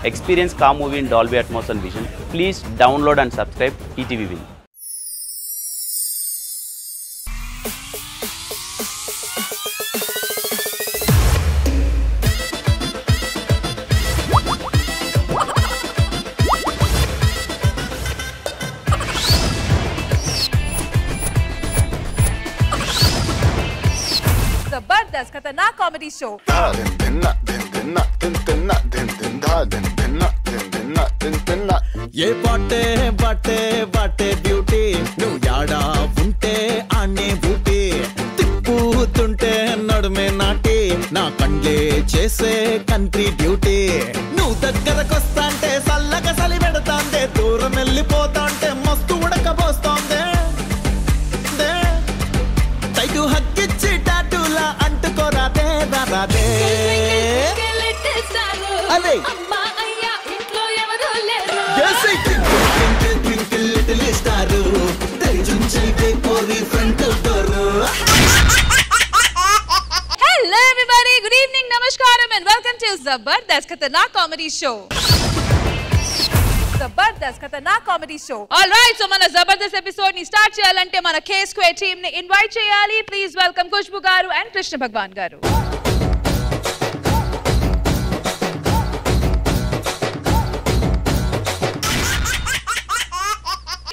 Experience car movie in Dolby Atmos and Vision. Please download and subscribe ETV Win. जबरदस्त खतरनाक comedy show ये बाटे बाटे बाटे ब्यूटी నువ్వు యాడా ఉంటే ఆనే బూటీ తిప్పుతుంటే నడుమే నాటి నా కండ్లే చేసే కంట్రీ డ్యూటీ నువ్వు దగ్గరకొస్తాంటే సల్లగా సలి పెడతాందే దూరం వెళ్ళిపోతాంటే మస్తు ఉడకబోస్తాందే తైటు హక్కిచ్చి టాటూలా అంటుకోరాదే రాదే అదే Hello everybody, good evening, namaskaram and welcome to Zabardast Khatarnak Comedy Show. Zabardast Khatarnak Comedy Show. Alright, so mana Zabardast episode ni start cheyalante mana K Square team ni invite cheyali. Please welcome Khushbu garu and Krishna Bhagwan garu.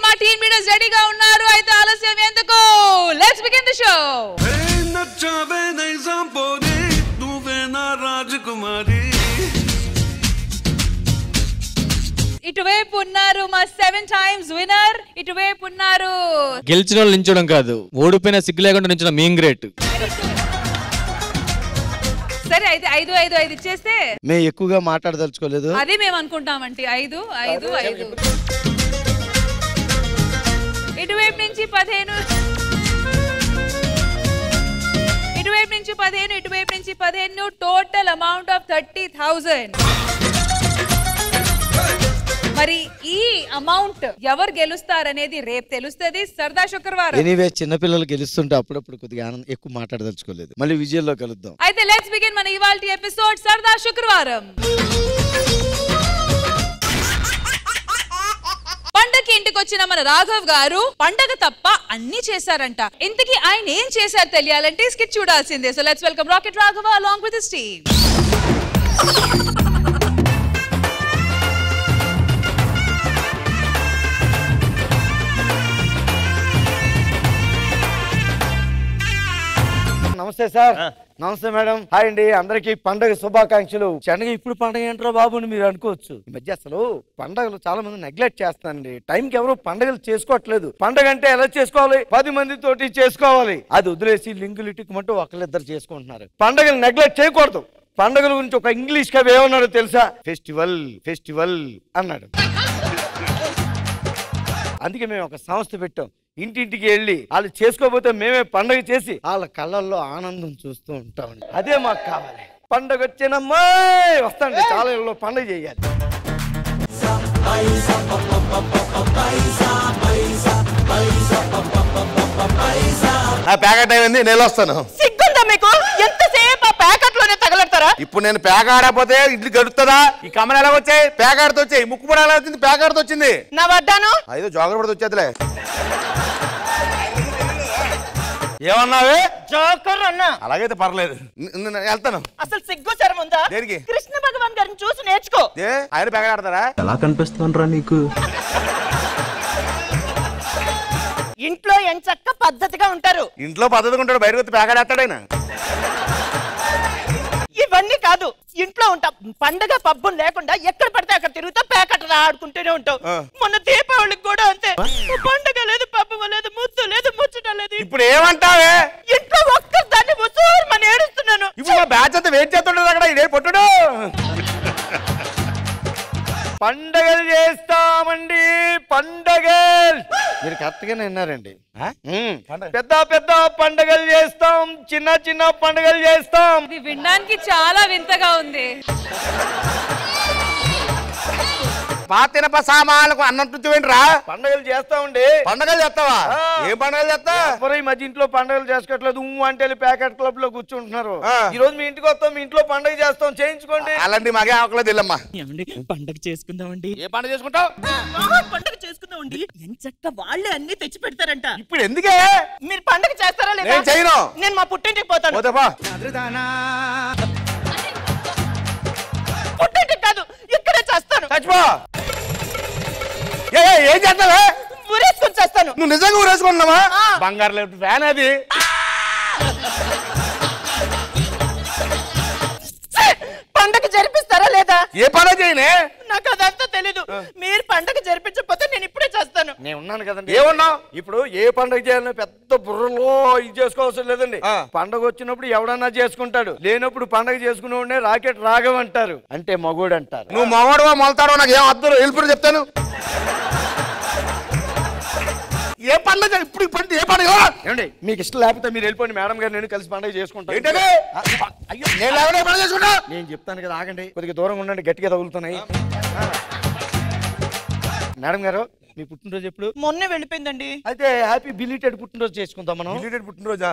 మా team leaders రెడీగా ఉన్నారు అయితే ఆలస్యం ఎందుకు let's begin the show నచ్చవే నైజాం పోరి నువ్వే నా రాజకుమారి ఇటువైపు ఉన్నారు మా 7 టైమ్స్ విన్నర్ ఇటువైపు ఉన్నారు గెలిచిన వాళ్ళు నించడం కాదు ఓడిపోయిన సిగ్గు లేకుండా నించడం మేం గ్రేట్ సరే అయితే 5 ఇచ్చేస్తే మేము ఎక్కువగా మాట్లాడదలుచుకోలేదు అది మేము అనుకుంటామంటే 5 ఇటువైపు నుంచి 15 ఇటువైపు నుంచి 15 ఇటువైపు నుంచి 15 టోటల్ అమౌంట్ ఆఫ్ 30,000 మరి ఈ అమౌంట్ ఎవరు గెలుస్తారనేది రేపు తెలుస్తుంది సరదా శుక్రవారం ఎనీవే చిన్నపిల్లలు గెలుస్తుంటే అప్పుడప్పుడు కొద్దిగా ఎక్కువ మాట్లాడదలుచుకోలేదు మళ్ళీ విజయంలో కలుద్దాం అయితే లెట్స్ బిగిన్ మన ఇవాల్టి ఎపిసోడ్ సరదా శుక్రవారం పండగకి ఇంటికి వచ్చిన మన రాఘవ్ గారు పండగ తప్ప అన్ని చేశారంట ఇంతకీ ఆయన ఏం చేశారు తెలియాలంటే స్కిట్ చూడాల్సిందే so let's welcome rocket Raghava along with his team నమస్తే సార్ నమస్తే మేడం హాయ్ అండి అందరికి పండగ శుభాకాంక్షలు చెన్నగా ఇప్పుడు పండగ ఏంట్రా బాబు అని మీరు అనుకోవచ్చు ఈ మధ్య అసలు పండగలు చాలా మంది నెగ్లెక్ట్ చేస్తారండి టైంకి ఎవరు పండగలు చేసుకోవట్లేదు పండగ అంటే ఎలా చేసుకోవాలి 10 మందితోటి చేసుకోవాలి అది వదిలేసి లింగులు ఇటుకమంటూ ఒకళ్ళిద్దరు చేసుకుంటున్నారు పండగలు నెగ్లెక్ట్ చేయకూడదు పండగల గురించి ఒక ఇంగ్లీష్ కవి ఏమన్నాడో తెలుసా ఫెస్టివల్ అన్నాడు అందుకే మేము ఒక సంస్థ పెట్టాం ఇంటింటికి వెళ్ళి వాళ్ళు చేసుకోకపోతే మేమే పండగ చేసి వాళ్ళ కళ్ళల్లో ఆనందం చూస్తూ ఉంటామండి అదే మాకు కావాలి పండగ వచ్చినమ్మా వస్తాండి చాలా ఇళ్ళలో పండగ చేయాలి ప్యాకెట్ అయింది నేను వస్తాను సిగ్గుందా మీకు ఎంతసేపు ఆ ప్యాకెట్ లోనే తగలడతారా ఇప్పుడు నేను ప్యాక్ ఆడకపోతే ఇడ్లీ గడుపుతుందా ఈ కమ్మలు ఎలా వచ్చాయి ప్యాక్ ఆడుతూ వచ్చాయి ముక్కు కూడా ఎలా వచ్చింది ప్యాక్ ఆడుతూ వచ్చింది నా వడ్డాను ఐదో జోగర్ పడితే వచ్చేదిలే ఏమన్నావే జోకర్ అన్నా అలాగైతే పర్లేదు వెళ్తాను అసలు సిగ్గు శరం ఉందా దేనికి కృష్ణ భగవాన్ గారిని చూసి నేర్చుకో ఆయన ప్యాకెట్ ఆడతారా ఎలా కనిపిస్తుండ్రా నీకు ఇంట్లో ఎంచక్క పద్ధతిగా ఉంటారు ఇంట్లో పద్ధతిగా ఉంటాడు బయటకు వచ్చి ప్యాకెట్ ఆడతాడు ఆయన ఇవన్నీ కాదు ఇంట్లో ఉంటాం పండగ పబ్బం లేకుండా ఎక్కడ పడితే అక్కడ తిరుగుతా ప్యాకెట్ ఆడుకుంటూనే ఉంటావు మొన్న దీపావళికి కూడా అంతే పండగ లేదు పబ్బం లేదు ముద్దు లేదు ముచ్చట లేదు ఇప్పుడు ఏమంటావే ఇంట్లో ఒక్క దాన్ని ముసూరు మన ఏడుస్తున్నాను ఇప్పుడు మా బ్యాచ్ అంతా వెయిట్ చేస్తుండదు అక్కడ ఇదే పొట్టుడు పండగలు చేస్తామండి పండగలు మీరు కరెక్ట్ గానే విన్నారండి పెద్ద పెద్ద పండగలు చేస్తాం చిన్న చిన్న పండగలు చేస్తాం ఇది వినడానికి చాలా వింతగా ఉంది పాతినప సామాన్లకు అన్నం తుచ్చివేంట్రా పండగలు చేస్తామండి. పండగలు చేస్తావా? ఏం పండగలు చేస్తా? ఈ మధ్య ఇంట్లో పండగలు చేసుకోవట్లేదు, అంటే ప్యాకెట్ క్లబ్ లో కూర్చుంటున్నారు. ఈ రోజు మీ ఇంటికి వస్తాం, మీ ఇంట్లో పండగ చేస్తాం, చేయించుకోండి. అలాంటి మాకే ఆకలేదు ఇల్లమ్మా. పండగ చేసుకుందామండి. ఏ పండుగ చేసుకుంటావు? పండగ చేసుకుందామండి. ఎంచక్క వాళ్ళే అన్ని తెచ్చి పెడతారంట. ఇప్పుడు ఎందుకే? మీరు పండగ చేస్తారా లేదా? నేను చేయను. నేను మా పుట్టింటికి పోతాను. పుట్టింటికి కాదు, ఇక్కడే చేస్తాను. చచ్చిపో. ఏం చేస్తావే? ఊరేసుకొని చేస్తాను. నువ్వు నిజంగా ఊరేసుకుంటున్నావా? బంగారు లేదు ఫ్యాన్ అది. పండగ జరిపిస్తారా లేదా? ఏ పండుగ చేయనే? నాకు అదంతా తెలీదు. మీరు పండగ జరిపించకపోతే నేను ఇప్పుడే చేస్తాను. నేను ఉన్నాను కదండి. ఏమన్నావు? ఇప్పుడు ఏ పండగ చేయాలని పెద్ద బుర్రలో ఇది చేసుకోవాల్సిన లేదండి. పండగ వచ్చినప్పుడు ఎవడన్నా చేసుకుంటాడు, లేనప్పుడు పండగ చేసుకునే రాకెట్ రాఘవ్ అంటారు, అంటే మగోడు అంటారు. నువ్వు మగవాడువా మొలతాడో నాకు ఏం అర్థం వెళ్ళిపోయి చెప్తాను. ఏ పండుగ ఇప్పుడు ఇప్పుడు ఏ పండుగ? ఏమండి మీకు ఇష్టం లేకపోతే మీరు వెళ్ళిపోండి, మేడం గారు నేను కలిసి పండుగ చేసుకుంటాను. ఏంటది? అయ్యో నేను ఎవరైనా పండుగ చేసుకుంటా? నేను చెప్తాను కదా, ఆగండి, కొద్దిగా దూరంగా ఉండండి, గట్టిగా తగులుతున్నాయి. మేడం గారు మీ పుట్టినరోజు ఎప్పుడు? మొన్నే వెళ్ళిపోయిందండి. అయితే హ్యాపీ బిలీటెడ్ పుట్టినరోజు చేసుకుందాం మనం. బిలీటెడ్ పుట్టినరోజా?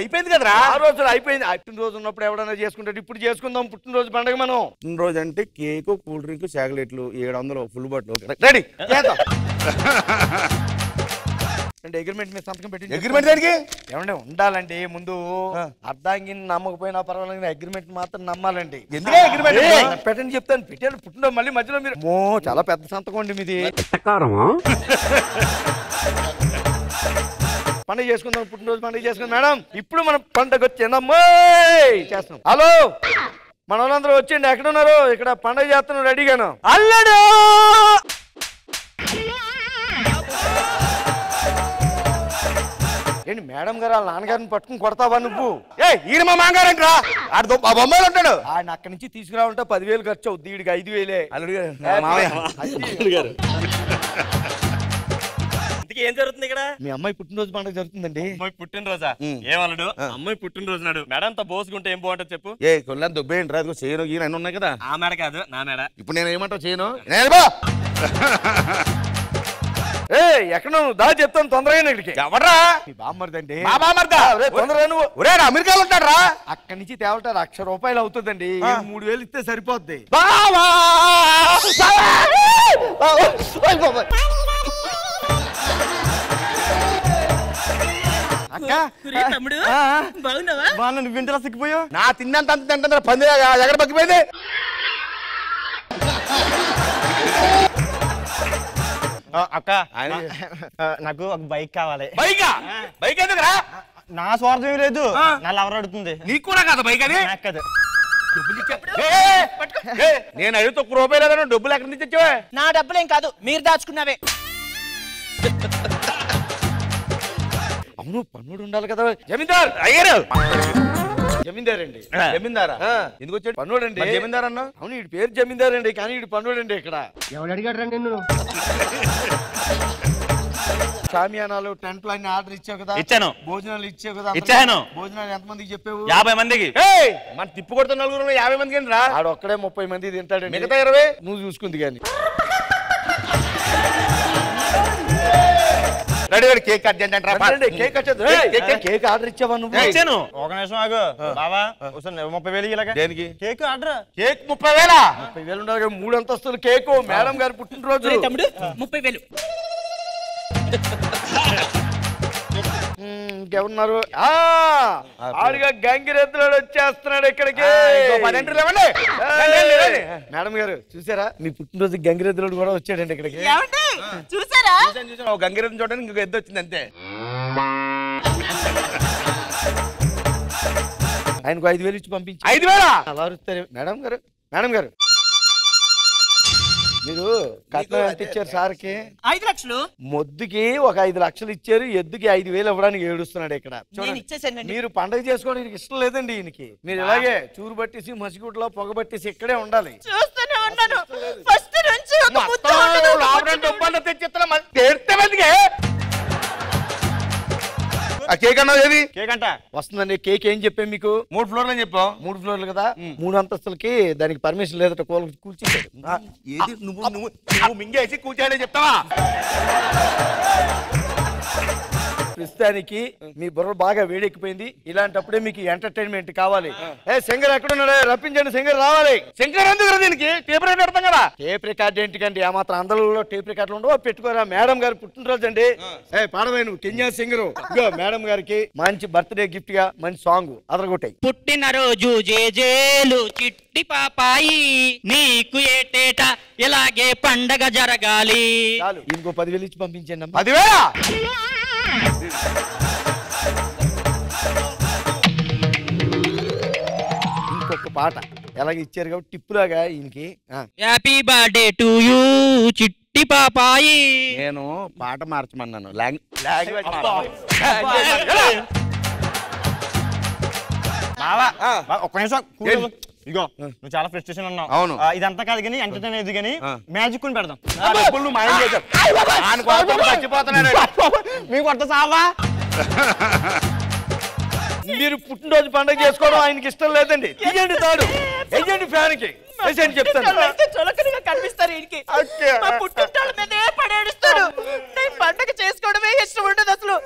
అయిపోయింది కదరా. ఆ రోజు అయిపోయింది. పుట్టినరోజు ఉన్నప్పుడు ఎవడన్నా చేసుకుంటాడు, ఇప్పుడు చేసుకుందాం పుట్టినరోజు పండుగ మనం. పుట్టినరోజు అంటే కేక్, కూల్ డ్రింక్, చాక్లెట్లు 700 ఫుల్ బాటిల్ రెడీ. అంటే అగ్రిమెంట్ మీద సంతకం పెట్టి. అగ్రిమెంట్ దానికి ఏమంటే ఉండాలండి, ముందు అర్ధాంగి నమ్మకపోయినా పర్వాలేదు, అగ్రిమెంట్ మాత్రం నమ్మాలండి. ఎందుకే అగ్రిమెంట్? పెట్టండి చెప్తాను, పెట్టాను పుట్టినరోజు మళ్ళీ మధ్యలో మీరు చాలా పెద్ద సంతకం అండి మీది. పండుగ చేసుకుందాం, పుట్టినరోజు పండుగ చేసుకుందాం మేడం. ఇప్పుడు మనం పండుగ వచ్చేనమ్మా చేస్తున్నాం. హలో మన వాళ్ళందరూ వచ్చేయండి, ఎక్కడ ఉన్నారు? ఇక్కడ పండుగ చేస్తున్నాం రెడీగాను. అల్లడు ఏంటి మేడం గారు వాళ్ళ నాన్నగారిని పట్టుకుని కొడతావా నువ్వు? ఈయన మా మాంగారంటరా, ఆ బొమ్మలు ఉంటాడు. ఆయన అక్కడి నుంచి తీసుకురావాలంటే 10,000 ఖర్చు అవుద్ది, వీడికి 5,000. అల్లుడు గారు ఏం జరుగుతుంది ఇక్కడ? మీ అమ్మాయి పుట్టినరోజు పండుగ జరుగుతుందండి. అమ్మాయి పుట్టినరోజా? ఏమన్నాడు? అమ్మాయి పుట్టినరోజు నాడు మేడంతో బోసుకుంటే ఏం బాగుంటుంది చెప్పు? కొల్లని దుబ్బేయండి రా, చేయను ఈయన అన్నీ ఉన్నాయి కదా. ఆ మేడ కాదు, నా మేడ. ఇప్పుడు నేను ఏమంటావు చేయను? ఎక్కడ నువ్వు దా చెప్తాను తొందరగా. ఇక్కడికి ఎవడరా? మీ బామ్మర్దండి. మా బామ్మర్దా? తొందరగా నువ్వు. ఒరే అమెరికాలో ఉంటాడు రా. అక్కడి నుంచి తేవటారు 1,00,000 రూపాయలు అవుతుందండి. 3,000 ఇస్తే సరిపోద్ది. తమ్ముడు బాగున్నావా? బాగా నువ్వు ఇంతలా సిక్కిపోయావు. నా తిన్నంత అంత తింటుందా పంది ఎక్కడ పక్కిపోయింది? అక్క నాకు ఒక బైక్ కావాలి. బైకా? బైక్ ఎందుకురా? నా స్వార్థం లేదు, నా లవర్ అడుగుతుంది. నీకు కూడా కాదు బైక్ అది? నాకు కాదు. నేను అడిగితే ₹1 లేదా, డబ్బులు ఎక్కడి నుంచి తెచ్చావే? నా డబ్బులేం కాదు, మీరు దాచుకున్నావే. అవును పన్నుడు ఉండాలి కదా. జమీందార్ అయ్యారు. జమీందార్ అండి. జమీందారా? ఎందుకు వచ్చాడు? పన్నుడు అండి. జమీందార్ అన్నా? అవును వీడి పేరు జమీందార్ అండి, కానీ వీడు పన్నుడు అండి. ఇక్కడ ఎవడు అడిగాడు రా నిన్ను? షామియానాలు టెంట్లు అన్ని ఆర్డర్ ఇచ్చావు కదా? ఇచ్చాను. భోజనాలు ఇచ్చావు కదా? ఇచ్చాను. భోజనాలు ఎంతమందికి చెప్పావు? 50 మందికి. మన తిప్పు కొడుతున్న 50 మందికి రా. ఆడు ఒక్కడే 30 మంది తింటాడు. మిగతా 20 నువ్వు చూసుకుంది కానీ. రెడీ రెడీ కేక్ కట్ చేయండి. కేక్ కట్టేది. కేక్ ఆర్డర్ ఇచ్చావా నువ్వు? ఇచ్చాను. ఒక నిమిషం ఆగు బాబా. 30,000 ఇలాగా. దేనికి? Cake order. కేక్ 30,000? 30,000 ఉండాలి. 3 అంతస్తులు కేకు మేడం గారు పుట్టినరోజు. తమ్ముడు 30,000. ఇంకెవరున్నారు? ఆడిగా గంగిరెద్దులాడు వచ్చేస్తున్నాడు ఇక్కడికి. మేడం గారు చూసారా, మీ పుట్టినరోజు గంగిరెద్దులాడు కూడా వచ్చాడండి ఇక్కడికి. చూసారా? గంగిరెద్దు చూడడానికి ఇంకొక ఎద్దు వచ్చింది అంతే. ఆయనకు 5,000 ఇచ్చి పంపించి. 5,000 అలా అరుస్తారు మేడం గారు. మేడం గారు మీరు కట్నం ఎంత ఇచ్చారు సార్కి? 5 లక్షలు. మొద్దుకి ఒక 5 లక్షలు ఇచ్చారు, ఎద్దుకి 5,000 ఇవ్వడానికి ఏడుస్తున్నాడు ఇక్కడ. మీరు పండగ చేసుకోవడానికి ఇష్టం లేదండి ఈయనకి. మీరు ఇలాగే చూరు పట్టేసి మసిగుడ్లో పొగ పట్టేసి ఇక్కడే ఉండాలి. చూస్తూనే ఉన్నాను. ఫస్ట్ నుంచి ఒక ముద్దు కేక్ కేక్ అన్నావు ఏది కేక్ అంట వస్తుందండి. కేక్ ఏం చెప్పాను మీకు? 3 ఫ్లోర్లు అని చెప్పావు. 3 ఫ్లోర్లు కదా, 3 అంతస్తులకి దానికి పర్మిషన్ లేదట, కూల్చేసాడు. ఏది నువ్వు మింగేసి కూర్చోడే చెప్తావా? ప్రస్తుతానికి మీ బుర్ర బాగా వేడెక్కిపోయింది. ఇలాంటప్పుడే మీకు ఎంటర్టైన్మెంట్ కావాలి. శంకర్ ఎక్కడున్నాడు? రప్పించండి, శంకర్ రావాలి. శంకర్ ఎందుకు దీనికి టేప్ రికార్డ్ పెడతాం కదా. టేప్ రికార్డ్ ఏంటికండి? ఆ మాత్రం అందరిలో టేప్ రికార్డులు ఉండవు, పెట్టుకోరా. మేడం గారు పుట్టినరోజు అండి. పాడవే నువ్వు కెన్యా సింగరు. మేడం గారికి మంచి బర్త్డే గిఫ్ట్ గా మంచి సాంగ్ అదరగొట్టాయి. పుట్టినరోజు జేజేలు చిట్టి పాపాయి, నీకు ఏటేట ఇలాగే పండగ జరగాలి. చాలు, ఇంకో 10,000 ఇచ్చి పంపించండి. 10,000 ఇంకొక పాట ఎలాగ ఇచ్చారు కాబట్టి టిప్పులాగా ఈయనకి. హ్యాపీ బర్త్డే టు యూ చిట్టి పాపాయి. నేను పాట మార్చమన్నాను. ఒక్క నిమిషం ఇగో నువ్వు చాలా ఫ్రస్ట్రేషన్ ఉన్నావు. అవును. ఇదంతా కాదు కానీ ఎంటర్టైన్ అయ్యేది కానీ మ్యాజిక్ కొని పెడదాం. నువ్వు మాయం చేసావు. చచ్చిపోతున్నాడు. మీకు కొత్త సావా? మీరు పుట్టినరోజు పండుగ చేసుకోవడం ఆయనకి ఇష్టం లేదండి. తీయండి తాడు, వెయ్యండి ఫ్యాన్ కి చెప్తాను. చులకనగా కనిపిస్తారు ఈయనకి. మా పుట్టింటాళ్ళ మీదే పడేడుస్తాడు. నేను పండగ చేసుకోవడమే ఇష్టం ఉండదు అసలు.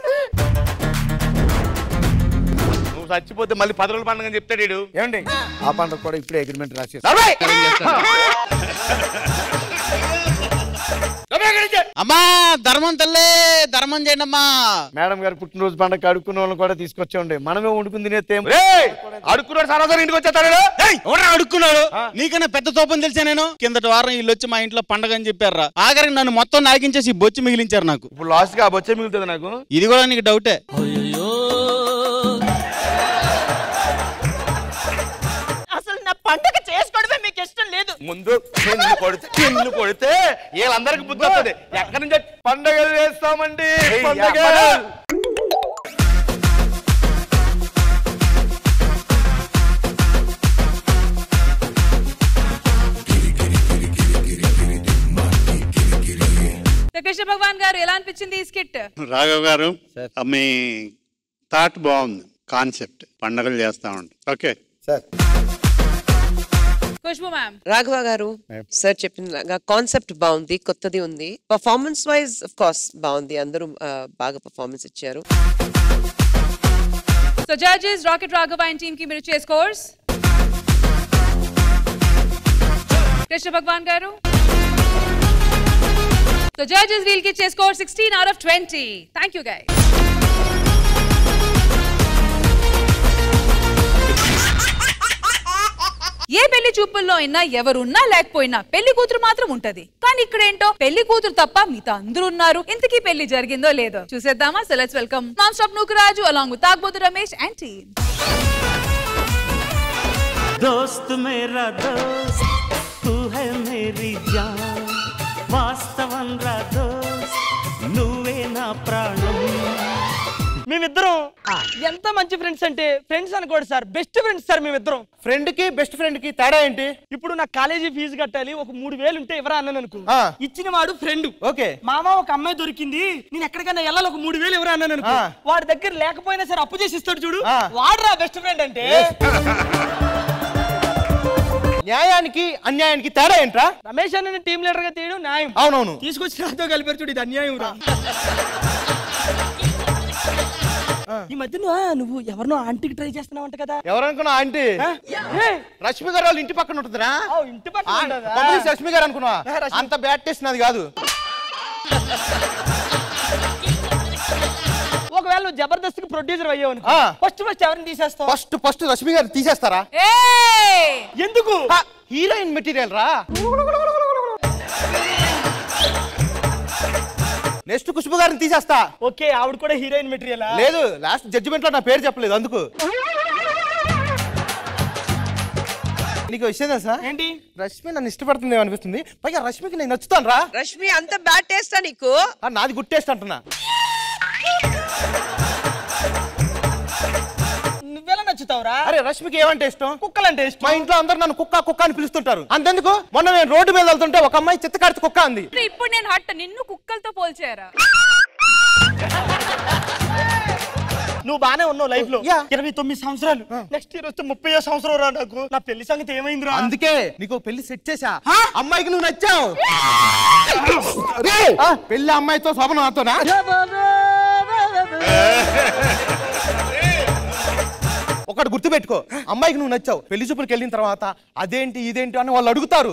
నువ్వు చచ్చిపోతే మళ్ళీ 10 రోజుల పండుగ చెప్తాడు వీడు. ఏమండి, ఆ పండుగ కూడా ఇప్పుడే అగ్రిమెంట్ రాసేసి అమ్మా ధర్మం తల్లే, ధర్మం చేయండి అమ్మా. మేడం గారు పుట్టినరోజు పండుగ అడుక్కున్న వాళ్ళని కూడా తీసుకొచ్చాండి. మనమే వండుకుని తినేస్తే అడుక్కున్నాడు సారా ఇంటికి వచ్చేస్తాడు. అడుక్కున్నాడు నీకన్నా పెద్ద తోపని తెలిసా నేను. కిందటి వారం వీళ్ళు వచ్చి మా ఇంట్లో పండగ అని చెప్పారా. ఆఖరికి నన్ను మొత్తం నాకించేసి బొచ్చి మిగిలించారు నాకు. ఇప్పుడు లాస్ట్ గా బొచ్చే మిగులుతుంది నాకు. ఇది కూడా నీకు డౌటే. అసలు నా పండగ చేసుకోవడమే మీకు ఇష్టం లేదు. ముందు నిన్ను కొడితే వీళ్ళందరికి బుద్ధి వస్తుంది. ఎక్కడి నుంచి పండగలు చేస్తామండి. కృష్ణ భగవాన్ గారు ఎలా అనిపించింది ఈ స్కిట్? రాఘవ్ గారు మీ థాట్ బాగుంది. కాన్సెప్ట్ పండగలు చేస్తా ఉంటాం. Okay sir. Khushbu ma'am. Raghava గారు సార్ చెప్పిన కాన్సెప్ట్ బాగుంది, కొత్తది ఉంది. పర్ఫార్మెన్స్ వైజ్ ఆఫ్ కోర్స్ బాగుంది, అందరూ బాగా పర్ఫార్మెన్స్ ఇచ్చారు. So judges rocket Raghava and team కి మీరు ఇచ్చే స్కోర్స్. కృష్ణ భగవాన్ గారు. సో జడ్జెస్ వీల్ కి ఇచ్చే score 16 out of 20. Thank you guys. ఏ పెళ్లి చూపుల్లో అయినా ఎవరున్నా లేకపోయినా పెళ్లి కూతురు మాత్రం ఉంటది. కానీ ఇక్కడ ఏంటో పెళ్లి కూతురు తప్ప మిగతా అందరూ ఉన్నారు. ఇంతకీ పెళ్లి జరిగిందో లేదో చూసేద్దామా? So let's welcome nonstop Nookaraju along with తాగ్బోతు రమేష్ and team. दोस्त मेरा दोस्त तू है मेरी जान వాస్తవం రా దోస్త్ నువ్వే నా ప్రాణం. మేమిద్దరం ఎంత మంచి ఫ్రెండ్స్ అంటే ఫ్రెండ్స్ అనుకోండి సార్, బెస్ట్ ఫ్రెండ్స్ సార్ మేమిద్దరం. ఫ్రెండ్ కి బెస్ట్ ఫ్రెండ్ కి తేడా ఏంటి? ఇప్పుడు నా కాలేజీ ఫీజు కట్టాలి, ఒక 3,000 ఉంటే ఎవరా అన్నాను అనుకో, ఇచ్చిన వాడు ఫ్రెండ్. ఓకే. మామ ఒక అమ్మాయి దొరికింది, నేను ఎక్కడికైనా వెళ్ళాలి, ఒక 3,000 ఎవరా అన్నాను అనుకో, వాడి దగ్గర లేకపోయినా సరే అప్పు చేసి ఇస్తాడు చూడు, వాడురా బెస్ట్ ఫ్రెండ్ అంటే. న్యాయానికి అన్యాయానికి తేడా ఏంట్రా? రమేష్ అన్న టీం లీడర్ గా తీయడం న్యాయం. అవునవును. తీసుకొచ్చి నాతో కలిపారు చూడు, ఇది అన్యాయం రా. ఈ మధ్య నువ్వు ఎవరినో ఆంటీకి ట్రై చేస్తున్నావు అంట కదా? ఎవరనుకున్నా ఆంటీ? రష్మి గారు వాళ్ళ ఇంటి పక్కన ఉంటుందిరా. ఇంటి పక్కన రష్మి గారు అనుకున్నా, అంత బ్యాడ్ టేస్ట్ నాది కాదు. ఒకవేళ నువ్వు జబర్దస్త్ ప్రొడ్యూసర్ అయ్యావు, ఫస్ట్ ఎవరిని తీసేస్తావు? ఫస్ట్ రష్మి గారు తీసేస్తారా? ఎందుకు? హీరోయిన్ మెటీరియల్ రా. నెక్స్ట్ ఖుష్బు గారిని తీసేస్తా. ఓకే, ఆవిడ కూడా హీరోయిన్ మెటీరియల్? లేదు, లాస్ట్ జడ్జిమెంట్ లో నా పేరు చెప్పలేదు అందుకు. నీకు విషయం తెలుసా? ఏంటి? రష్మి నన్ను ఇష్టపడుతుంది అనిపిస్తుంది, పైగా రష్మికి నేను నచ్చుతాను రా. రష్మి అంత బ్యాడ్ టేస్టా నీకు? నాది గుడ్ టేస్ట్ అంటున్నా. నువ్వెలా నచ్చుతావురా? అరే రష్మికి ఏమంటే ఇష్టం? కుక్కలంటే ఇష్టం. మా ఇంట్లో అందరు నన్ను కుక్క కుక్క అని పిలుస్తుంటారు. అంతెందుకు మొన్న నేను రోడ్డు మీద వెళ్తుంటే ఒక అమ్మాయి చిత్తకాడితే కుక్క అంది. ఇప్పుడు నేను హట్ నిన్ను కుక్కలతో పోల్చారా? నువ్వు బానే ఉన్నావు లైఫ్ లో 29 సంవత్సరాలు నెక్స్ట్ ఇయర్ వస్తే 30వ సంవత్సరం రా నాకు నా పెళ్లి సంగతి ఏమైందిరా అందుకే నీకు పెళ్లి సెట్ చేసా అమ్మాయికి నువ్వు నచ్చావు పెళ్లి అమ్మాయితో శోభన నాతోనా ఒకటి గుర్తు పెట్టుకో అమ్మాయికి నువ్వు నచ్చావు పెళ్లి చూపులకు వెళ్ళిన తర్వాత అదేంటి ఇదేంటి అని వాళ్ళు అడుగుతారు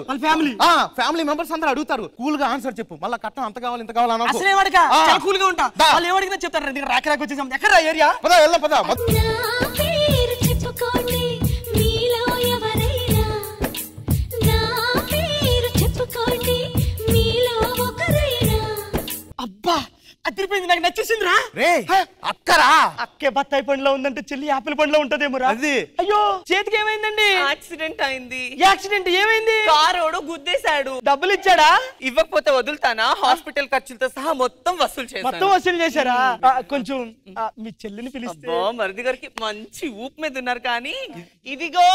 ఫ్యామిలీ మెంబర్స్ అందరూ అడుగుతారు కూల్ గా ఆన్సర్ చెప్పు మళ్ళీ కట్నం అంత కావాలి ఇంత కావాలి కూల్ గా ఉంటా వాళ్ళు ఏమడిగినా చెప్తారు రాక రాక వచ్చేసాం ఎక్కడ ఏరియా పదా వెళ్దాం పదా అబ్బా అదిరిపోయింది నాకు నచ్చేసిందిరా అక్కరా అక్కే బత్తాయి పండులో ఉందంటే చెల్లి యాపిల్ పండులో ఉంటదేమోరా అది అయ్యో చేతికి ఏమైందండి యాక్సిడెంట్ అయింది యాక్సిడెంట్ ఏమైంది కారోడు గుద్దేశాడు డబ్బులు ఇచ్చాడా ఇవ్వకపోతే వదులుతానా హాస్పిటల్ ఖర్చులతో సహా మొత్తం వసూలు చేశాను మొత్తం వసూలు చేశారా కొంచెం మీ చెల్లిని పిలిస్తే మరిది గారికి మంచి ఊపు మీద ఉన్నారు కానీ ఇదిగో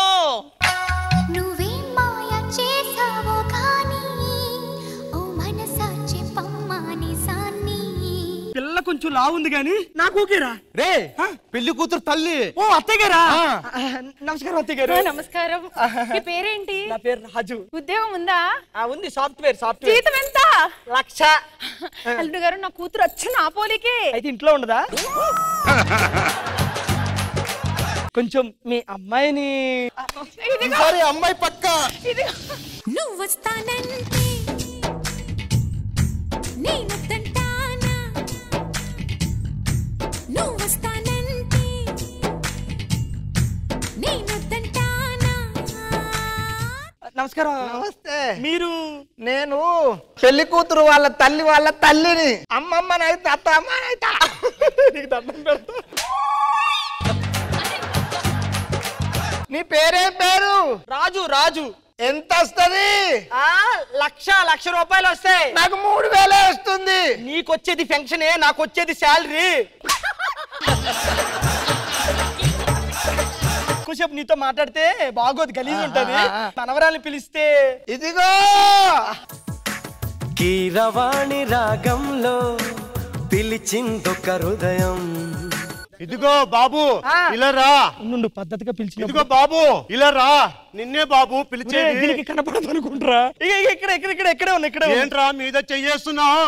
నువ్వే మాయ చేసావో కానీ ఓ మనసా చెప్పమ్మాని సాన్ని పిల్ల కొంచెం లావు ఉంది గాని నాకు ఓకేరా రే పెళ్లి కూతురు తల్లి ఓ అత్తయ్య గారా నమస్కారం అత్తయ్య గారు నమస్కారం మీ పేరేంటి నా పేరు రాజు ఉద్యోగం ఉందా ఉంది సాఫ్ట్వేర్ జీతం ఎంత 1,00,000 అల్లుడు గారు నా కూతురు వచ్చి నా పోలికే అయితే ఇంట్లో ఉండదా కొంచెం మీ అమ్మాయిని సరే అమ్మాయి పక్క నువ్వు వస్తానంటే నేనొద్దంటానా నువ్వు వస్తానంటే నేనొద్దంటానా నమస్కారం నమస్తే మీరు నేను పెళ్లి కూతురు వాళ్ళ తల్లిని అమ్మమ్మనైతే అత్త అమ్మనైతే నీకు దండం పెడతా నీ పేరేం పేరు రాజు ఎంత వస్తుంది 1,00,000 రూపాయలు వస్తాయి నాకు 3,000 వస్తుంది నీకు వచ్చేది పెన్షనే నాకు వచ్చేది శాలరీ కొంచెం నీతో మాట్లాడితే బాగోదు గలీజ్ ఉంటది మనవరాల్ని పిలిస్తే ఇదిగో కీరవాణి రాగంలో పిలిచిందొక హృదయం ఇదిగో బాబు ఇలా రా నుండు పద్ధతిగా పిలిచి ఇదిగో బాబు ఇలా రా నిన్నే బాబు పిలిచేది దీనికి కనపడదు అనుకుంటారా ఇక్కడ ఏంట్రా మీద చెయ్యేస్తున్నావు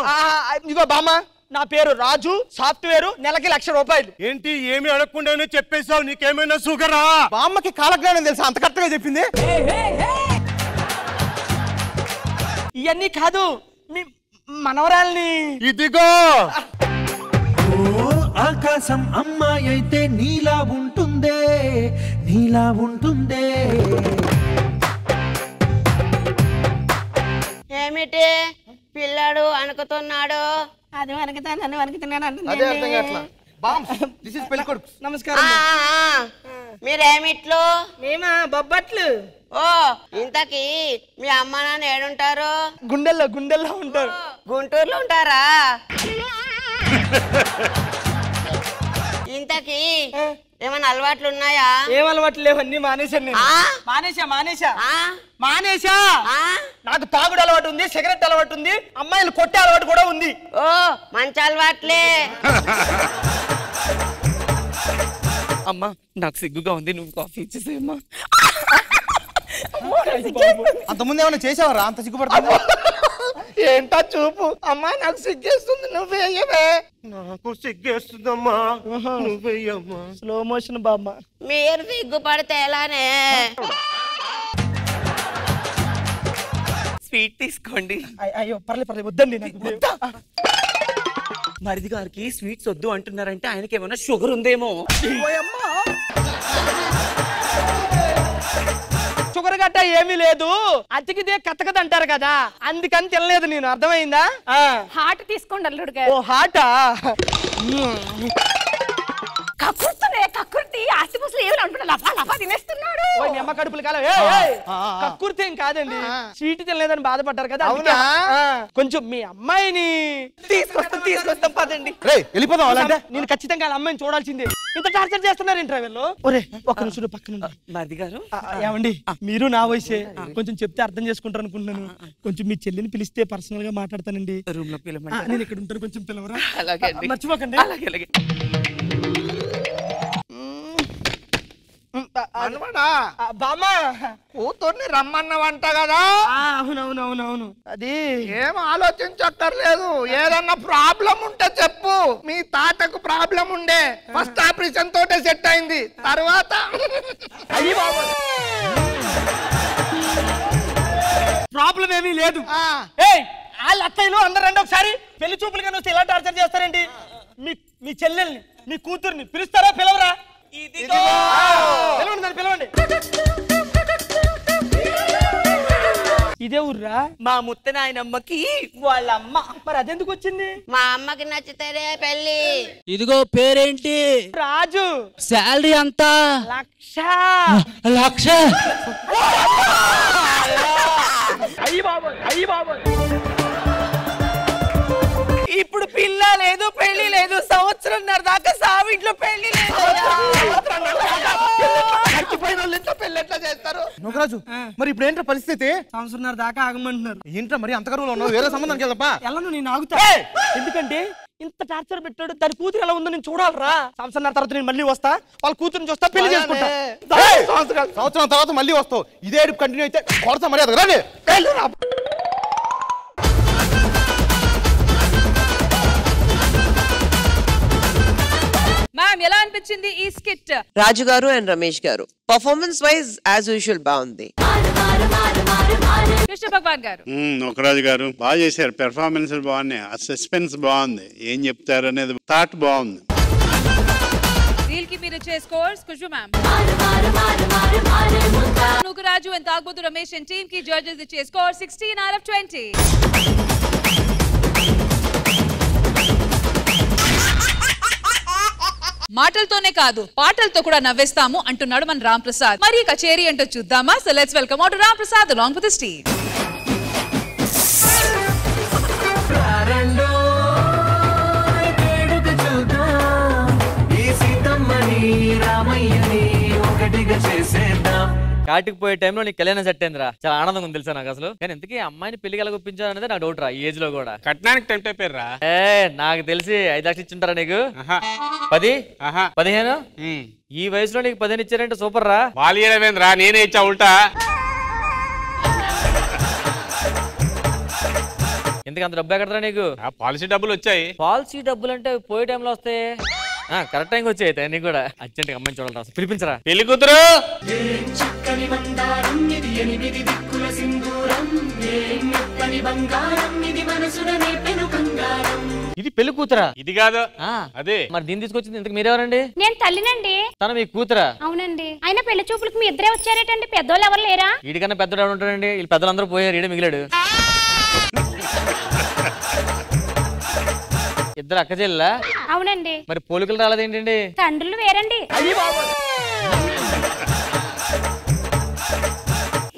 ఇదిగో బామ్మ నా పేరు రాజు సాఫ్ట్వేర్ నెలకి 1,00,000 రూపాయలు ఏంటి ఏమి అడగకుండానే చెప్పేశావు నీకేమైనా షుగరా బామ్మకి కాలజ్ఞానం తెలుసా అంత కరెక్ట్గా చెప్పింది ఇవన్నీ కాదు మీ మనవరాల్ని ఇదిగో ఆకాశం అమ్మాయి అయితే నీలా ఉంటుందే ఏమిటి పిల్లాడు అనుకుతున్నాడు అది వణుకుతాను నన్ను వణుకుతున్నాను నమస్కారం మీరేమిట్లు మేమా బొబ్బట్లు ఓ ఇంతకీ మీ అమ్మ నాన్న ఏడుంటారు గుండెల్లో ఉంటారు గుంటూరులో ఉంటారా ఇంతకీ ఏమైనా అలవాట్లు ఉన్నాయా ఏం అలవాట్లు లేవన్నీ మానేశాను మానేశా నాకు తాగుడు అలవాటు ఉంది సిగరెట్ అలవాటు ఉంది అమ్మాయిలు కొట్టే అలవాటు కూడా ఉంది ఓ మంచి అలవాట్లే అమ్మా నాకు సిగ్గుగా ఉంది నువ్వు కాఫీ ఇచ్చేసేమ్మా అంతకుముందు ఏమైనా చేసావరా అంత సిగ్గుపడతా ఏంటా చూపు అమ్మా నాకు సిగ్గేస్తుంది నువ్వేయవే నాకు సిగ్గేస్తుందమ్మా నువ్వేయమ్మా స్లో మోషన్ బామ్మ మీరు సిగ్గుపడితే ఎలానే స్వీట్ తీసుకోండి అయ్యో పర్లేదు వద్దండి నాకు మరిది గారికి స్వీట్స్ వద్దు అంటున్నారంటే ఆయనకి ఏమైనా షుగర్ ఉందేమో షుగర్ గట్ట ఏమీ లేదు అతికిదే కథకథ అంటారు కదా అందుకని తినలేదు నేను అర్థమైందా హార్ట్ తీసుకోండి అల్లుడు గారు ఓ హార్టా కక్కుర్తి ఆస్తిపుస్తులు ఏమి అనుకుంటా లఫా తినేస్తున్నాడు మీ అమ్మ కడుపులు కాలం కక్కుర్తి ఏం కాదండి స్వీట్ తినలేదని బాధపడ్డారు కదా అవునా కొంచెం మీ అమ్మాయిని తీసుకొస్తాం పదండి వెళ్ళిపోదాం అలాంటే నేను ఖచ్చితంగా వాళ్ళ అమ్మాయిని చూడాల్సిందే ఇంత టార్చర్ చేస్తున్నారు ఇంటర్వెల్లో ఒరే ఒక నిమిషం పక్కన మరిది గారు ఏమండి మీరు నా వయసే కొంచెం చెప్తే అర్థం చేసుకుంటారు అనుకుంటున్నాను కొంచెం మీ చెల్లిని పిలిస్తే పర్సనల్ గా మాట్లాడతానండి రూమ్ లో పిలవండి నేను ఇక్కడ ఉంటాను కొంచెం పిలవరా అలాగే మర్చిపోకండి అలాగే మనవడా బామ్మా కూతుర్ని రమ్మన్నవంట కదా. అవునవునవునవును. అది ఏం ఆలోచించక్కర్లేదు. ఏదన్నా ప్రాబ్లం ఉంటే చెప్పు. మీ తాతకు ప్రాబ్లం ఉండే ఫస్ట్ ఆపరేషన్ తోటే సెట్ అయింది. తర్వాత ప్రాబ్లం ఏమీ లేదు. వాళ్ళ అత్తయ్యలు అందరు రండి ఒకసారి. పెళ్లి చూపులు కానీ వస్తే ఎలా టార్చర్ చేస్తారేంటి? మీ చెల్లెల్ని మీ కూతుర్ని పిలుస్తారా పిలవరా? పిలవండి దాన్ని పిలవండి. ఇదే ఊర్రా? మా ముత్తనాయనమ్మకి వాళ్ళ అమ్మ. మరి అదెందుకు వచ్చింది? మా అమ్మకి నచ్చితేనే పెళ్లి. ఇదిగో పేరేంటి? రాజు. శాలరీ అంత? 1,00,000. అయ్యి బాబోయ్. ఇప్పుడు పిల్ల లేదు పెళ్లి లేదు. సంవత్సరంన్నర దాకా సావింట్లో పెళ్లి లేదు. పెళ్లి ఎట్లా చేస్తారు? నూకరాజు మరి ఇప్పుడు ఏంటో పరిస్థితి? సంవత్సరంన్నర దాకా ఆగమంటున్నారు. ఏంట్రా మరి అంత కరువులో ఉన్నావు? వేరే సంబంధానికి వెళ్దాపా. ఎల్లను నేను ఆగుతా. ఎందుకంటే ఇంత టార్చర్ పెట్టాడు. దాని కూతురు ఎలా ఉందో నేను చూడాలరా. సంవత్సరం తర్వాత నేను మళ్ళీ వస్తా. వాళ్ళ కూతురుని చూస్తా, పెళ్లి చేసుకుంటా. సంవత్సరం తర్వాత మళ్ళీ వస్తావు. ఇదే కంటిన్యూ అయితే కొరత మర్యాద రండి. మ్యామ్ ఎలా అనిపించింది ఈ స్కిట్? రాజు గారు అండ్ రమేష్ గారు పర్ఫార్మెన్స్ వైజ్ యాజ్ యూజువల్ బాగుంది. కృష్ణ భగవాన్ గారు. నూకరాజు గారు బాగా చేశారు. పెర్ఫార్మెన్స్ బాగున్నాయి. ఆ సస్పెన్స్ బాగుంది. ఏం చెప్తారు అనేది థాట్ బాగుంది. దీనికి మీరు ఇచ్చే స్కోర్స్ ఖుషు మ్యామ్. నూకరాజు అండ్ తాగుబోతు రమేష్ అండ్ టీమ్ కి జడ్జెస్ ఇచ్చే స్కోర్ 16 out of 20. మాటలతోనే కాదు పాటలతో కూడా నవ్వేస్తాము అంటున్నాడు మన రామ్ ప్రసాద్. మరి కచేరీ ఏంటో చూద్దామా? So let's welcome out Ram Prasad along with the team. కాటికి పోయే టైంలో నీకు కళ్యాణం సెట్ అయిందిరా. చాలా ఆనందంగా ఉంది తెలుసా నాకు అసలు. కానీ ఎందుకు అమ్మాయిని పెళ్లికి ఎలా ఒప్పించారు అనేది నాకు డౌట్ రా. ఈ ఏజ్ లో కూడా కట్నానికి టెంప్ట్ అయిపోయారా? నాకు తెలిసి 5 లక్షలు ఇచ్చుంటారా నీకు? 10 15 ఈ వయసులో నీకు 15 ఇచ్చారంటే సూపర్ రా. వాళ్ళు ఏమేంద్రా, నేనే ఇచ్చా ఉల్టా. ఎందుకు అంత డబ్బు ఎక్కడరా నీకు? పాలసీ డబ్బులు వచ్చాయి. పాలసీ డబ్బులు అంటే పోయే టైంలో వస్తాయి. కరెక్ట్ టైంకి వచ్చాయి. అయితే నీకు కూడా అర్జెంట్ అమ్మాయిని చూడాలి. పిలిపించరా పెళ్లి కూతురు. ఇది పెళ్లి కూతురా? ఇది కాదు అదే. మరి దీన్ని తీసుకొచ్చింది ఇంతకు మీరెవరండి? నేను తల్లినండి. తన మీ కూతురా? అవునండి. అయినా పెళ్లి చూపులకు మీ ఇద్దరే వచ్చారేటండి? పెద్దోళ్ళు ఎవరు లేరా? వీడికన్నా పెద్దోడు ఎవరు ఉంటాడండి? వీళ్ళు పెద్దలందరూ పోయారు, ఈడే మిగిలాడు. ఇద్దరు అక్క చెల్లా? అవునండి. మరి పోలికలు రాలేదేంటండి? తండ్రులు వేరండి.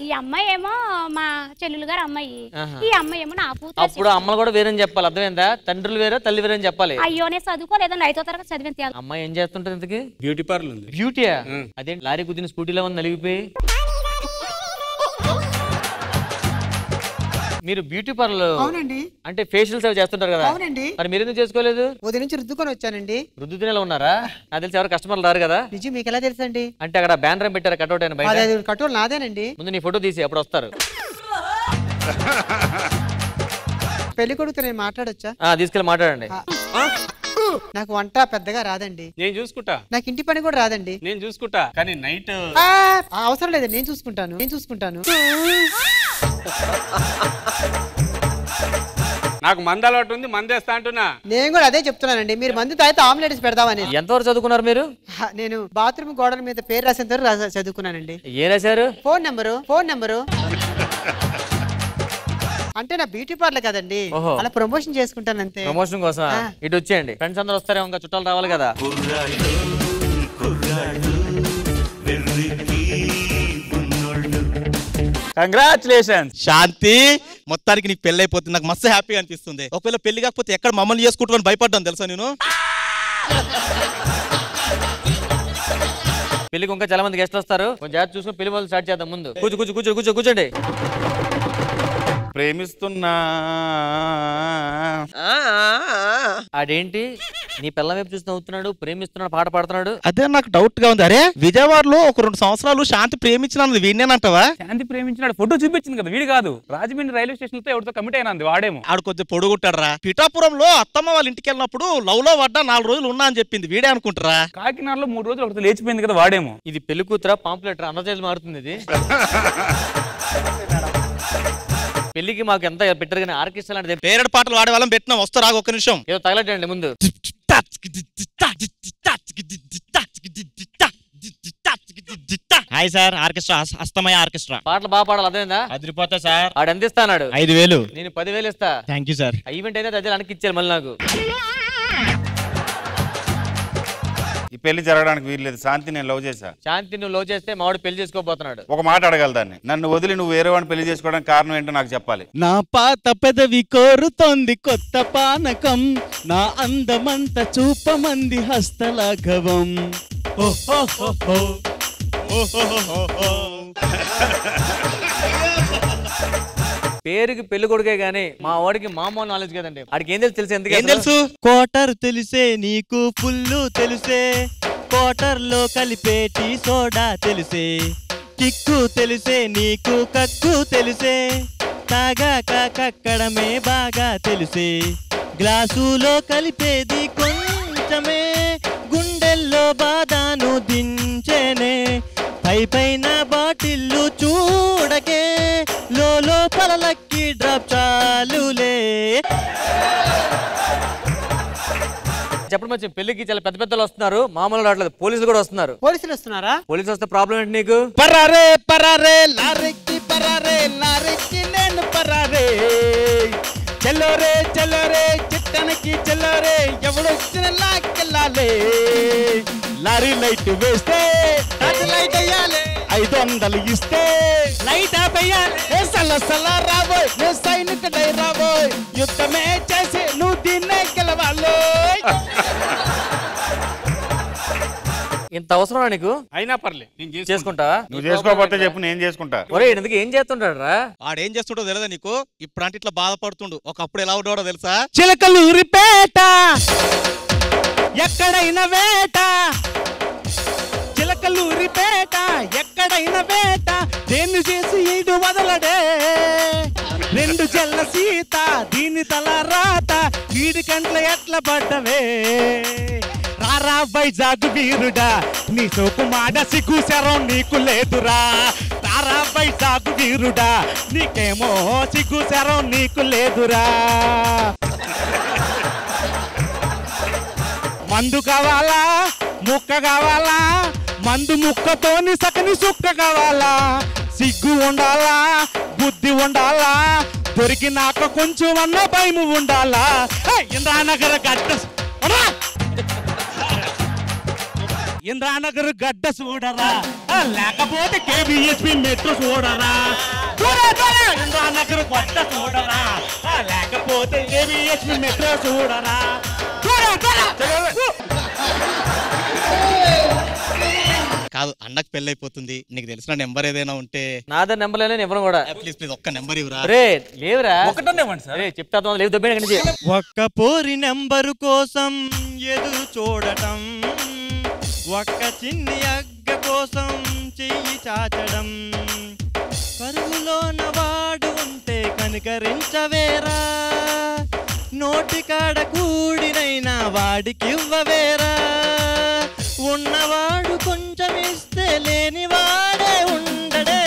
ఈ అమ్మాయి ఏమో మా చెల్లెలు గారు అమ్మాయి, ఈ అమ్మాయి ఏమో నా కూతురు. అప్పుడు అమ్మలు కూడా వేరని చెప్పాలి, అర్థమైందా? తండ్రులు వేరే తల్లి వేరే అని చెప్పాలి. అయ్యో నేను చదువుకోలేదండి, 5వ తరగతి చదివింది. అమ్మాయి ఏం చేస్తుంటది ఇంతకి? బ్యూటీ పార్లర్ ఉంది. బ్యూటీయా? అదేంటి లారీ గుద్దిన స్కూటీలో ఉంది నలిగిపోయి? మీరు బ్యూటీ పార్లర్ అంటే ఫేషియల్స్ అవి చేస్తుంటారు కదా? అవునండి. మరి మీరు ఎందుకు చేసుకోలేదు? ఉదయం నుంచి రుద్దుకొని వచ్చానండి. రుద్దుతినేలా ఉన్నారా? నాకు తెలిసి ఎవరు కస్టమర్లు రారు కదా? నిజం, మీకు ఎలా తెలుసండి? అంటే అక్కడ బ్యానర్ పెట్టారు, కట్అవుట్ అయిన బయట. కట్అవుట్ నాదేనండి. ముందు నీ ఫోటో తీసి అప్పుడు వస్తారు. పెళ్లి కొడుకు నేను మాట్లాడొచ్చా? తీసుకెళ్ళి మాట్లాడండి. నాకు వంట పెద్దగా రాదండి. నేను చూసుకుంటా. నాకు ఇంటి పని కూడా రాదండి. నేను చూసుకుంటా. కానీ నైట్ అవసరం లేదండి, నేను చూసుకుంటాను. నాకు మంద అలవాటు ఉంది, మందేస్తా అంటున్నా. నేను కూడా అదే చెప్తున్నానండి. మీరు మందు తాగితే ఆమ్లెట్స్ పెడదామని. ఎంతవరకు చదువుకున్నారు మీరు? నేను బాత్రూమ్ గోడల మీద పేరు రాసేంత వరకు చదువుకున్నానండి. ఏం రాశారు? Phone number. అంటే నా బ్యూటీ పార్లర్ కదండి, అలా ప్రమోషన్ చేసుకుంటాను అంతే. ప్రమోషన్ కోసం ఇటు వచ్చేయండి. ఫ్రెండ్స్ అందరూ వస్తారేమో, ఇంకా చుట్టాలు రావాలి కదా. కంగ్రాచులేషన్స్ శాంతి. మొత్తానికి నీకు పెళ్లి అయిపోతుంది. నాకు మస్తు హ్యాపీగా అనిపిస్తుంది. ఒకవేళ పెళ్లి కాకపోతే ఎక్కడ మమ్మల్ని చేసుకుంటామని భయపడ్డాను తెలుసా నేను. పెళ్లికి ఇంకా చాలా మంది గెస్ట్లు వస్తారు, కొంచెం జాగ్రత్త చూసుకుని పెళ్లి వాళ్ళు స్టార్ట్ చేద్దాం. ముందు కూర్చోండి. ప్రేమిస్తున్నా. అదేంటి నీ పిల్ల వైపు చూసి నవ్వుతున్నాడు, ప్రేమిస్తున్నాడు, పాట పాడుతున్నాడు. అదే నాకు డౌట్ గా ఉంది. అరే విజయవాడలో ఒక 2 సంవత్సరాలు శాంతి ప్రేమించినది వీడినేనంటావా? శాంతి ప్రేమించినాడు, ఫోటో చూపించింది కదా వీడు కాదు. రాజమండ్రి రైల్వే స్టేషన్ తో ఎవరితో కమిట్ అయినది వాడేమో. ఆడు కొంచెం పొడుగుంటాడరా. పిఠాపురంలో అత్తమ్మ వాళ్ళ ఇంటికి వెళ్ళినప్పుడు లవ్ లో పడ్డా 4 రోజులు ఉన్నా అని చెప్పింది వీడే అనుకుంటారా? కాకినాడలో 3 రోజులు ఒకటి లేచిపోయింది కదా వాడేమో. ఇది పెళ్లి కూతురా పాంప్లెట్ అన్నచేలు మారుతుంది ఇది. పెళ్లికి మాకు ఎంత పెట్టరు కానీ ఆర్కెస్ట్రా లాంటిది పేరెడ్ పాటలు వాడే వాళ్ళం పెట్టినా వస్తారా? ఒక్క నిమిషం ఏదో తగలటండి ముందు. హాయ్ సార్, ఆర్కెస్ట్రా అస్తమయ ఆర్కెస్ట్రా. పాటలు బాగా పాడాలి అదేందా? అదిరిపోతా సార్. ఆడు ఎంత ఇస్తాడు? 5,000. నేను 10,000 ఇస్తా. Thank you sir. ఈవెంట్ అయితే అదే వెనక్కి ఇచ్చారు మళ్ళీ నాకు. ఈ పెళ్లి జరగడానికి వీల్లేదు. శాంతి నేను లవ్ చేశా. శాంతి నువ్వు లవ్ చేస్తే మావాడు పెళ్లి చేసుకోబోతున్నాడు. ఒక మాట అడగలదాన్ని, నన్ను వదిలి నువ్వు వేరే వాడిని పెళ్లి చేసుకోవడానికి కారణం ఏంటో నాకు చెప్పాలి. నా పాత పెదవి కోరుతోంది కొత్త పానకం, నా అందమంత చూపమంది హస్తలాఘవం. పేరుకి పెళ్లి కొడుకే గానీ మా వాడికి మామూలు నాలెడ్జ్ కదండి. ఆడికి ఏం తెలుసు? ఏం తెలుసు? కోటర్ తెలిసే నీకు ఫుల్లు తెలిసే, కోటర్ లో కలిపేటి సోడా తెలిసే, కిక్కు తెలిసే నీకు కక్కు తెలిసే, తాగాక కక్కడమే బాగా తెలిసే, గ్లాసులో కలిపేది కొంచెమే, గుండెల్లో బాధాను దించేనే, పైన బాటిల్లు చూడకే, లోపల లక్కి డ్రాప్ చాలులే. చెప్పడం వచ్చి పెళ్లికి చాలా పెద్ద పెద్దలు వస్తున్నారు, మామూలు రావట్లేదు, పోలీసులు కూడా వస్తున్నారు. పోలీసులు వస్తున్నారా? పోలీసులు వస్తే ప్రాబ్లం ఏంటి నీకు? పరారే పరారే లారెక్కి పరారే, లారెక్కి నేను పరారే, చెల్లోరే చెల్లోరే చిట్టనకి చెల్లోరే, ఎవడొచ్చిన లాక్కెళ్ళాలే, లారీ లైట్ వేస్తే లైట్ అయ్యాలి, 500 ఇస్తే లైట్ ఆపేయాలి, సల రాబోయ్ నువ్వు సైనికుడై రాబోయ్, యుద్ధమే చేసి నువ్వు దీన్నే గెలవాలో. ఇంత అవసరమా నీకు? అయినా పర్లే చేసుకుంటావా? నువ్వు చేసుకోకపోతే చెప్పు, నేను చేసుకుంటా. ఒరే ఎందుకు ఏం చేస్తుంటాడు రా? ఆడేం చేస్తుంటో తెలియదా నీకు? ఇప్పుడు ఇట్లా బాధపడుతుండు, ఒకప్పుడు ఎలా ఉండవడో తెలుసా? చిలకలూరిపేట ఎక్కడైనా వేట, చిలకలూరిపేట ఎక్కడైనా వేట, దేన్ని చేసి ఈడు వదలడే, 2 జల్ల సీత దీని తల రాత, వీడి కంట్ల ఎట్ల పడ్డవే, రారా వైజాగ్ వీరుడా, నీ సోకు మాట సిగ్గు శరం నీకు లేదురా, రారా వైజాగ్ వీరుడా, నీకేమో సిగ్గు శరం నీకు లేదురా. మందు కావాలా ముక్క కావాలా, మందు ముక్కతోని సకని సుక్క కావాలా, సిగ్గు ఉండాలా బుద్ధి ఉండాలా, దొరికినాక కొంచెం అన్న భయం ఉండాలా. ఇంద్రానగర్ గడ్డ ఇంద్రానగర్ గడ్డ చూడరా, లేకపోతే కేబిహెచ్పి మెట్రో చూడరా, ఇంద్రానగర్ గడ్డ చూడరా, లేకపోతే కేబిహెచ్పి మెట్రో చూడరా. కాదు, అన్నకు పెళ్లి అయిపోతుంది, నీకు తెలిసిన నెంబర్ ఏదైనా ఉంటే? నాదే నెంబర్ లేని ఎవరు కూడా. ప్లీజ్ ప్లీజ్ ఒక్క నెంబర్ ఇవ్వరా. రే లేవురా, ఒకటనే ఇవ్వండి సార్. చెప్తా లేవు దొబ్బే. ఒక్క పోరి నెంబరు కోసం ఎదురు చూడటం, ఒక్క చిన్ని అగ్గ కోసం చెయ్యి చాచడం, కరువులోన వాడు ఉంటే కనికరించవేరా, నోటికాడ కూడినైనా వాడికివ్వవేరా, ఉన్నవాడు కొంచెం ఇస్తే లేనివాడే ఉండడే,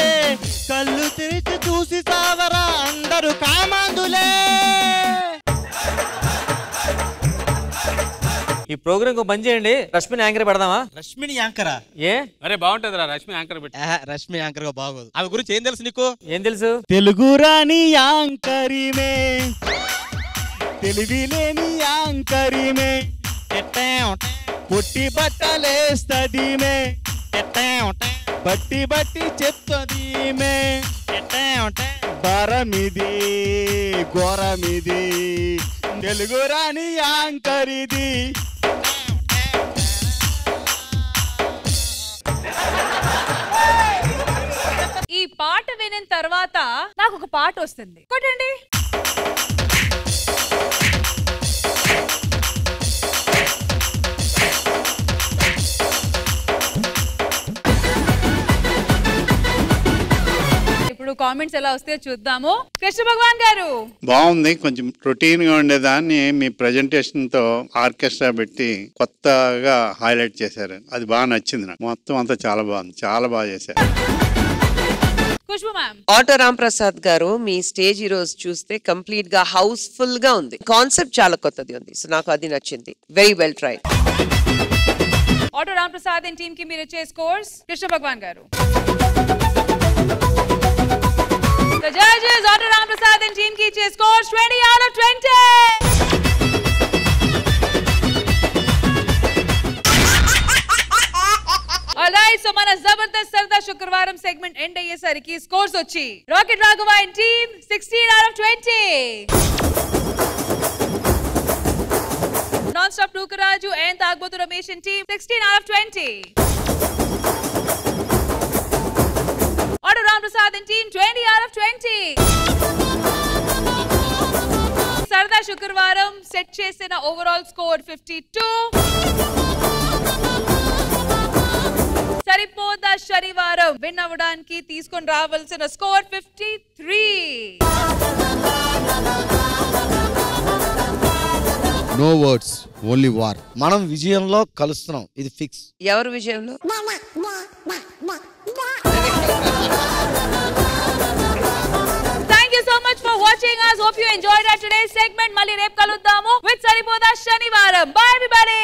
కళ్ళు తెరిచి చూసి సావరా అందరూ కామాందులే. ఈ ప్రోగ్రామ్ బంద్ చేయండి, రష్మిని యాంకర్ పెడదామా? రష్మిని యాంకరా? ఏ అరే బాగుంటదిరా రష్మి యాంకర్ పెట్టి. రష్మి యాంకర్ గా బాగోదు. ఆమె గురించి ఏం తెలుసు నీకు? ఏం తెలుసు? తెలుగు రాని యాంకరిమే, తెలివి లేని యాంకరిమే, పుట్టి బట్టలేస్తదిమే, బట్టి బట్టి చెప్తదీమే, బరమిది ఘోరమిది, తెలుగు రాని యాంకరిది. ఈ పాట వినిన తర్వాత నాకు ఒక పాట వస్తుంది, కొట్టండి. కామెంట్స్ ఎలా వస్తాయో చూద్దాము. కృష్ణ భగవాన్ గారు బాగుంది. కొంచెం రొటీన్ గా ఉండేదాన్ని మీ ప్రెజెంటేషన్ తో ఆర్కెస్ట్రా పెట్టి కొత్తగా హైలైట్ చేశారు. అది బాగా నచ్చింది నాకు. మొత్తం అంతా చాలా బాగుంది, చాలా బాగా చేశారు. ఆటో రామ్ ప్రసాద్ గారు మీ స్టేజ్ ఈ రోజు చూస్తే కంప్లీట్ గా హౌస్ఫుల్ గా ఉంది. కాన్సెప్ట్ చాలా కొత్తది ఉంది. సో నాకు అది నచ్చింది. Very well try. Auto Ram Prasad and team కి మీరు ఇచ్చే స్కోర్స్. కృష్ణ భగవాన్ గారు. The judges, Auto Ram Prasad and team ki iche scores 20 out of 20. Alright, so mana Zabardast Sarda Shukrvaram segment end ayyesariki scores vachi Rocket Raghava and team 16 out of 20. Non-stop Nukaraju and Tagbotu Ramesh and team 16 out of 20. Auto Ram Prasad and team 20 out of 20. Sarda Shukrvaram set chesina overall score 52. Saripoda Sharivaram win avvadaniki teeskoni ravalsina score 53. No words only war. మనం విజయంలో కలుస్తున్నాం, ఇది fix. ఎవరు విజయంలో? Thank you so much for watching us. Hope you enjoyed our today's segment. Mali rep kaluddamu with Saripoda Shanivaram. Bye everybody.